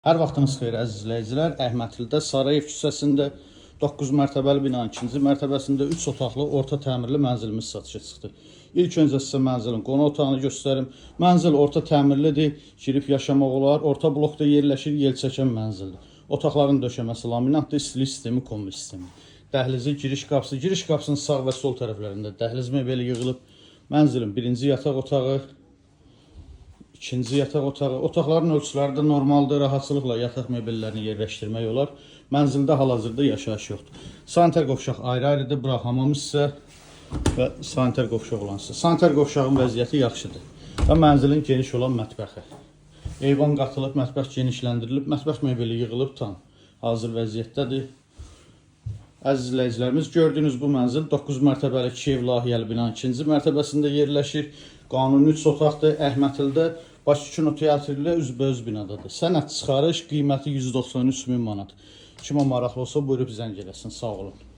Hər vaxtınız xeyir əziz izləyicilər. Əhmədlidə Sarayev küçəsində 9 mərtəbəli binanın 2-ci mərtəbəsində 3 otaqlı orta təmirli mənzilimiz satışa çıxdı. İlk öncə sizə mənzilin qonaq otağını göstərim. Mənzil orta təmirlidir, girib yaşamaq olar. Orta blokda yerləşir, yelçəkən mənzildir. Otaqların döşəməsi laminatdır, istilik sistemi, kombi sistemi. Dəhlizi, giriş qapısının sağ və sol tərəflərində dəhliz mebeli yığılıb. Mənzilin birinci yataq otağı, İkinci yataq otağı. Otaqların ölçüləri də normaldır. Rahatçılıqla yataq mebellərini yerləşdirmək olar. Mənzildə hal-hazırda yaşayış yoxdur. Saniter qovşaq ayrı-ayrıdır. Bura hamam hissə və saniter qovşaq olan hissə. Saniter qovşağın vəziyyəti yaxşıdır. Və mənzilin geniş olan mətbəxi. Eyvan qatılıb, mətbəx genişləndirilib, mətbəx mebeli yığılıb tam hazır vəziyyətdədir. Əziz izləyicilərimiz, gördüyünüz bu mənzil 9 mərtəbəli Kiyev layihəli binanın 2-ci mərtəbəsində yerləşir. Qanuni 3 otaqdır. Əhmədlidə Bakı Kino Teatrı ilə üzbəüz binadadır. Sənəd çıxarış qiyməti 193 min manat. Kimə maraqlı olsa buyurub zəng eləsin. Sağ olun.